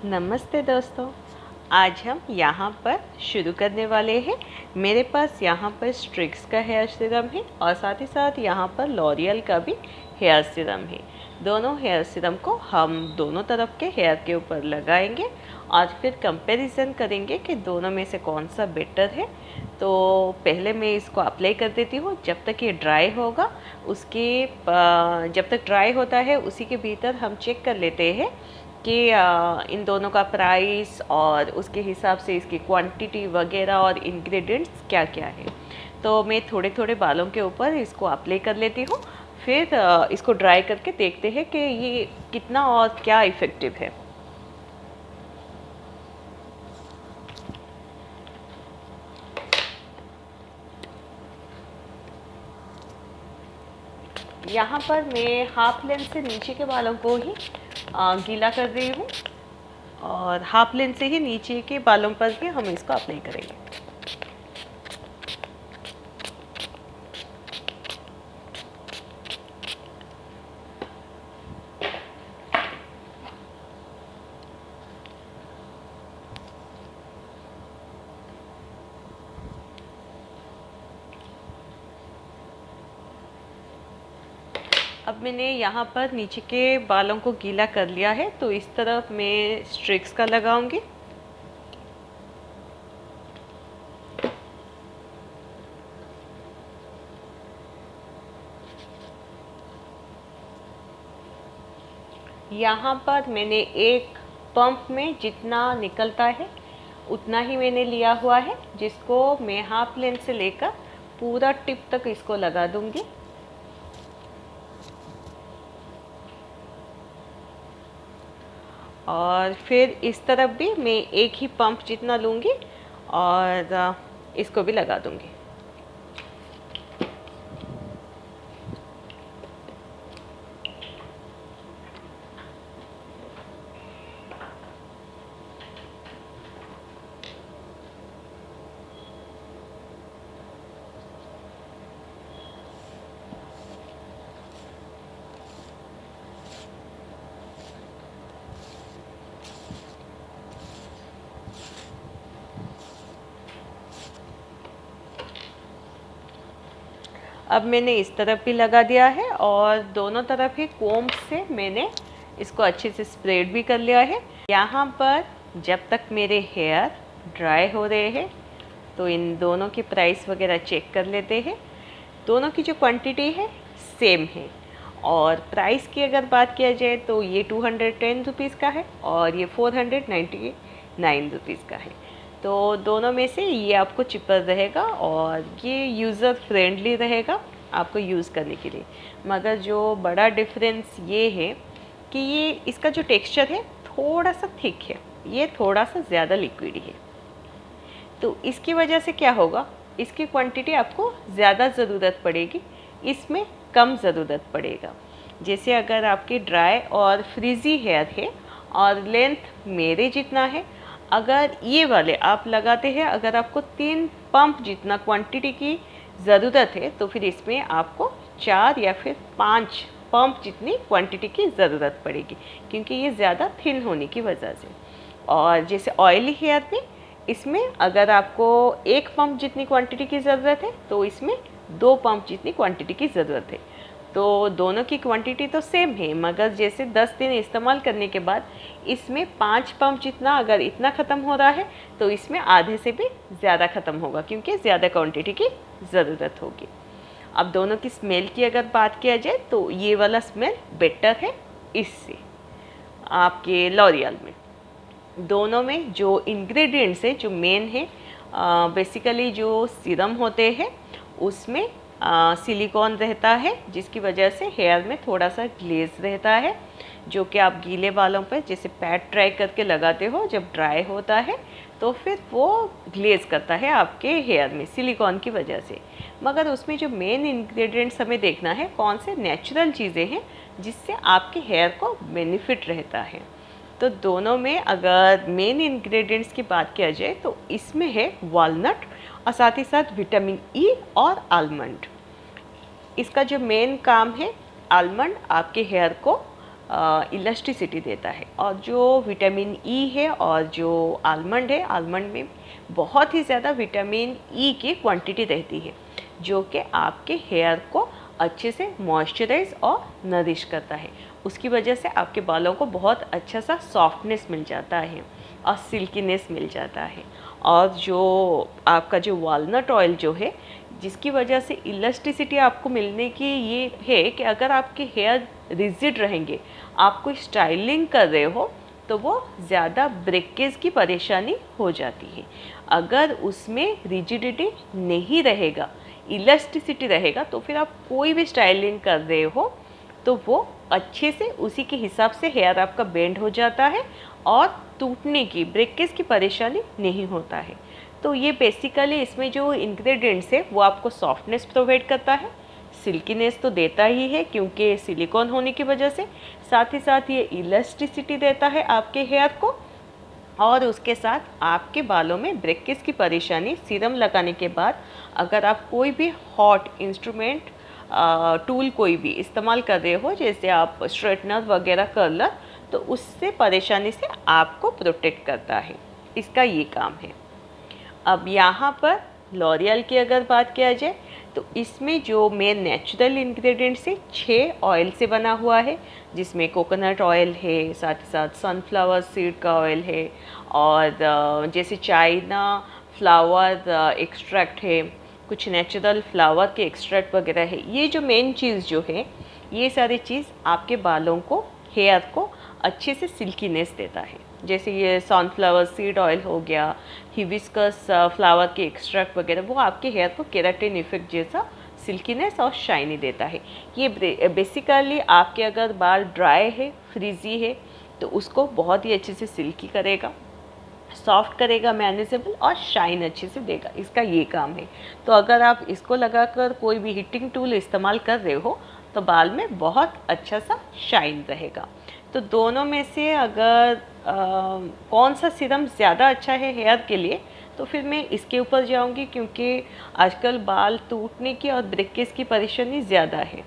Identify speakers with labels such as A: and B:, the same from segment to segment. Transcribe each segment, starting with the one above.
A: नमस्ते दोस्तों। आज हम यहाँ पर शुरू करने वाले हैं। मेरे पास यहाँ पर स्ट्रिक्स का हेयर सीरम है और साथ ही साथ यहाँ पर लॉरियल का भी हेयर सीरम है। दोनों हेयर सीरम को हम दोनों तरफ के हेयर के ऊपर लगाएंगे और फिर कंपैरिजन करेंगे कि दोनों में से कौन सा बेटर है। तो पहले मैं इसको अप्लाई कर देती हूँ। जब तक ये ड्राई होगा जब तक ड्राई होता है उसी के भीतर हम चेक कर लेते हैं कि इन दोनों का प्राइस और उसके हिसाब से इसकी क्वांटिटी वगैरह और इंग्रेडिएंट्स क्या क्या है। तो मैं थोड़े थोड़े बालों के ऊपर इसको अप्लाई कर लेती हूँ, फिर इसको ड्राई करके देखते हैं कि ये कितना और क्या इफ़ेक्टिव है। यहाँ पर मैं हाफ लेंथ से नीचे के बालों को ही गीला कर रही हूँ और हाफ लेंथ से ही नीचे के बालों पर भी हम इसको अप्लाई करेंगे। अब मैंने यहाँ पर नीचे के बालों को गीला कर लिया है, तो इस तरफ मैं स्ट्रिक्स का लगाऊंगी। यहाँ पर मैंने एक पंप में जितना निकलता है उतना ही मैंने लिया हुआ है, जिसको मैं हाफ लेंथ से लेकर पूरा टिप तक इसको लगा दूंगी। और फिर इस तरफ भी मैं एक ही पंप जितना लूँगी और इसको भी लगा दूँगी। अब मैंने इस तरफ भी लगा दिया है और दोनों तरफ ही कोम्ब से मैंने इसको अच्छे से स्प्रेड भी कर लिया है। यहाँ पर जब तक मेरे हेयर ड्राई हो रहे हैं तो इन दोनों की प्राइस वगैरह चेक कर लेते हैं। दोनों की जो क्वांटिटी है सेम है और प्राइस की अगर बात किया जाए तो ये 210 रुपीज़ का है और ये 499 रुपीज़ का है। तो दोनों में से ये आपको चिपर रहेगा और ये यूज़र फ्रेंडली रहेगा आपको यूज़ करने के लिए। मगर जो बड़ा डिफरेंस ये है कि ये इसका जो टेक्सचर है थोड़ा सा थिक है, ये थोड़ा सा ज़्यादा लिक्विड है। तो इसकी वजह से क्या होगा, इसकी क्वांटिटी आपको ज़्यादा ज़रूरत पड़ेगी, इसमें कम ज़रूरत पड़ेगा। जैसे अगर आपके ड्राई और फ्रीज़ी हेयर है और लेंथ मेरे जितना है, अगर ये वाले आप लगाते हैं, अगर आपको 3 पंप जितना क्वांटिटी की ज़रूरत है तो फिर इसमें आपको 4 या फिर 5 पंप जितनी क्वांटिटी की ज़रूरत पड़ेगी, क्योंकि ये ज़्यादा थिन होने की वजह से। और जैसे ऑयली हेयर में इसमें अगर आपको 1 पंप जितनी क्वांटिटी की ज़रूरत है तो इसमें 2 पंप जितनी क्वांटिटी की ज़रूरत है। तो दोनों की क्वांटिटी तो सेम है, मगर जैसे 10 दिन इस्तेमाल करने के बाद इसमें 5 पंप जितना अगर इतना ख़त्म हो रहा है तो इसमें आधे से भी ज़्यादा ख़त्म होगा, क्योंकि ज़्यादा क्वांटिटी की ज़रूरत होगी। अब दोनों की स्मेल की अगर बात किया जाए तो ये वाला स्मेल बेटर है इससे आपके लॉरियल में। दोनों में जो इंग्रेडिएंट्स है, जो मेन है, बेसिकली जो सीरम होते हैं उसमें सिलिकॉन रहता है, जिसकी वजह से हेयर में थोड़ा सा ग्लेज रहता है, जो कि आप गीले बालों पर जैसे पैड ट्राई करके लगाते हो, जब ड्राई होता है तो फिर वो ग्लेज करता है आपके हेयर में सिलिकॉन की वजह से। मगर उसमें जो मेन इंग्रेडिएंट्स हमें देखना है कौन से नेचुरल चीज़ें हैं जिससे आपके हेयर को बेनिफिट रहता है। तो दोनों में अगर मेन इंग्रेडिएंट्स की बात किया जाए तो इसमें है वॉलनट और साथ ही साथ विटामिन ई और आलमंड। इसका जो मेन काम है, आलमंड आपके हेयर को इलास्टिसिटी देता है। और जो विटामिन ई है और जो आलमंड है, आलमंड में बहुत ही ज़्यादा विटामिन ई की क्वांटिटी रहती है, जो कि आपके हेयर को अच्छे से मॉइस्चराइज और नरिश करता है। उसकी वजह से आपके बालों को बहुत अच्छा सा सॉफ्टनेस मिल जाता है और सिल्कीनेस मिल जाता है। और जो आपका जो वालनट ऑयल जो है, जिसकी वजह से इलास्टिसिटी आपको मिलने की ये है कि अगर आपके हेयर रिजिड रहेंगे, आप कोई स्टाइलिंग कर रहे हो, तो वो ज़्यादा ब्रेकेज की परेशानी हो जाती है। अगर उसमें रिजिडिटी नहीं रहेगा, इलास्टिसिटी रहेगा, तो फिर आप कोई भी स्टाइलिंग कर रहे हो तो वो अच्छे से उसी के हिसाब से हेयर आपका बेंड हो जाता है और टूटने की, ब्रेकेज की परेशानी नहीं होता है। तो ये बेसिकली इसमें जो इंग्रेडिएंट्स है वो आपको सॉफ्टनेस प्रोवाइड करता है, सिल्कीनेस तो देता ही है क्योंकि सिलिकॉन होने की वजह से, साथ ही साथ ये इलास्टिसिटी देता है आपके हेयर को, और उसके साथ आपके बालों में ब्रेकेज की परेशानी सीरम लगाने के बाद अगर आप कोई भी हॉट इंस्ट्रूमेंट टूल कोई भी इस्तेमाल कर रहे हो, जैसे आप स्ट्रेटनर वगैरह कर्लर, तो उससे परेशानी से आपको प्रोटेक्ट करता है। इसका ये काम है। अब यहाँ पर लॉरियल की अगर बात किया जाए तो इसमें जो मेन नेचुरल इंग्रेडिएंट्स है 6 ऑयल से बना हुआ है, जिसमें कोकोनट ऑयल है, साथ ही साथ सनफ्लावर सीड का ऑयल है, और जैसे चाइना फ्लावर एक्सट्रैक्ट है, कुछ नेचुरल फ्लावर के एक्सट्रैक्ट वगैरह है। ये जो मेन चीज़ जो है, ये सारी चीज़ आपके बालों को, हेयर को अच्छे से सिल्कीनेस देता है। जैसे ये सनफ्लावर सीड ऑयल हो गया, हिबिस्कस फ्लावर के एक्सट्रैक्ट वगैरह, वो आपके हेयर को केराटिन इफेक्ट जैसा सिल्कीनेस और शाइनी देता है। ये बेसिकली आपके अगर बाल ड्राई है, फ्रीजी है, तो उसको बहुत ही अच्छे से सिल्की करेगा, सॉफ्ट करेगा, मैनेजेबल, और शाइन अच्छे से देगा। इसका ये काम है। तो अगर आप इसको लगाकर कोई भी हीटिंग टूल इस्तेमाल कर रहे हो तो बाल में बहुत अच्छा सा शाइन रहेगा। तो दोनों में से अगर कौन सा सीरम ज़्यादा अच्छा है हेयर के लिए, तो फिर मैं इसके ऊपर जाऊंगी, क्योंकि आजकल बाल टूटने की और ब्रेकेज की परेशानी ज़्यादा है।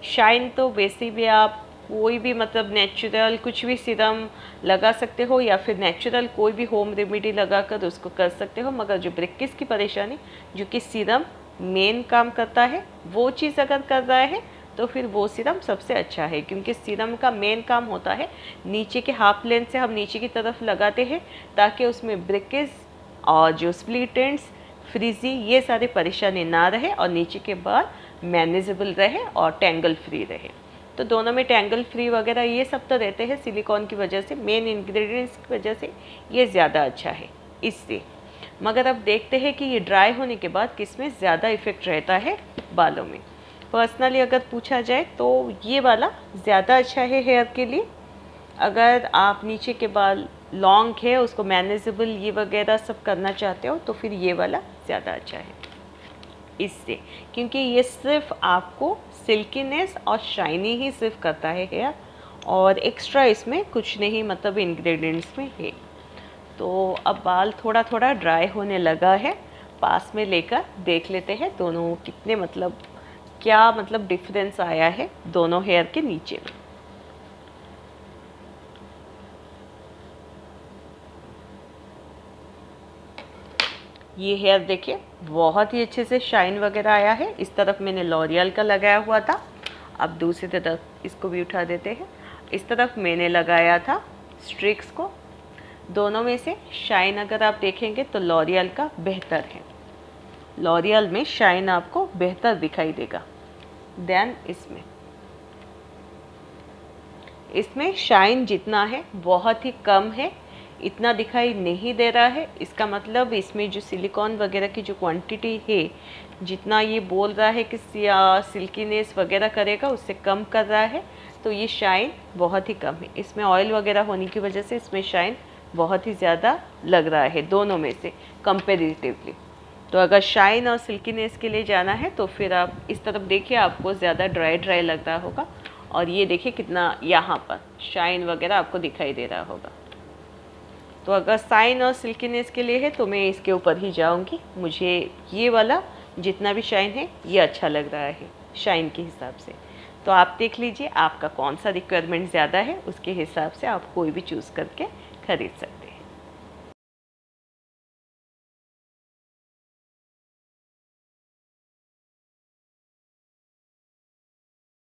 A: शाइन तो वैसे भी आप कोई भी मतलब नेचुरल कुछ भी सीरम लगा सकते हो, या फिर नेचुरल कोई भी होम रेमेडी लगा कर उसको कर सकते हो, मगर जो ब्रेकेज की परेशानी, जो कि सीरम मेन काम करता है, वो चीज़ अगर कर रहा है तो फिर वो सीरम सबसे अच्छा है। क्योंकि सीरम का मेन काम होता है, नीचे के हाफ लेंथ से हम नीचे की तरफ लगाते हैं ताकि उसमें ब्रेकेज और जो स्प्लिट एंड्स, फ्रीजी, ये सारी परेशानी ना रहे और नीचे के बाल मैनेजेबल रहे और टैंगल फ्री रहे। तो दोनों में टैंगल फ्री वगैरह ये सब तो रहते हैं सिलिकॉन की वजह से, मेन इंग्रेडिएंट्स की वजह से ये ज़्यादा अच्छा है इससे। मगर अब देखते हैं कि ये ड्राई होने के बाद किस में ज़्यादा इफ़ेक्ट रहता है बालों में। पर्सनली अगर पूछा जाए तो ये वाला ज़्यादा अच्छा है हेयर के लिए। अगर आप नीचे के बाल लॉन्ग है, उसको मैनेजेबल ये वगैरह सब करना चाहते हो, तो फिर ये वाला ज़्यादा अच्छा है इससे, क्योंकि ये सिर्फ आपको सिल्कीनेस और शाइनी ही सिर्फ करता है हेयर, और एक्स्ट्रा इसमें कुछ नहीं मतलब इंग्रेडिएंट्स में है। तो अब बाल थोड़ा थोड़ा ड्राई होने लगा है, पास में लेकर देख लेते हैं दोनों कितने मतलब क्या मतलब डिफरेंस आया है दोनों हेयर के नीचे में। ये हेयर देखिए बहुत ही अच्छे से शाइन वगैरह आया है। इस तरफ मैंने लॉरियल का लगाया हुआ था, अब दूसरी तरफ इसको भी उठा देते हैं। इस तरफ मैंने लगाया था स्ट्रिक्स को। दोनों में से शाइन अगर आप देखेंगे तो लॉरियल का बेहतर है, लॉरियल में शाइन आपको बेहतर दिखाई देगा देन इसमें शाइन जितना है बहुत ही कम है, इतना दिखाई नहीं दे रहा है। इसका मतलब इसमें जो सिलिकॉन वगैरह की जो क्वांटिटी है, जितना ये बोल रहा है कि सिल्कीनेस वगैरह करेगा, उससे कम कर रहा है। तो ये शाइन बहुत ही कम है। इसमें ऑयल वगैरह होने की वजह से इसमें शाइन बहुत ही ज़्यादा लग रहा है दोनों में से कंपेरेटिवली। तो अगर शाइन और सिल्कीनेस के लिए जाना है तो फिर आप इस तरफ देखिए, आपको ज़्यादा ड्राई ड्राई लग रहा होगा, और ये देखिए कितना यहाँ पर शाइन वगैरह आपको दिखाई दे रहा होगा। तो अगर शाइन और सिल्कीनेस के लिए है तो मैं इसके ऊपर ही जाऊँगी। मुझे ये वाला जितना भी शाइन है ये अच्छा लग रहा है शाइन के हिसाब से। तो आप देख लीजिए आपका कौन सा रिक्वायरमेंट ज़्यादा है, उसके हिसाब से आप कोई भी चूज़ करके खरीद सकते हैं।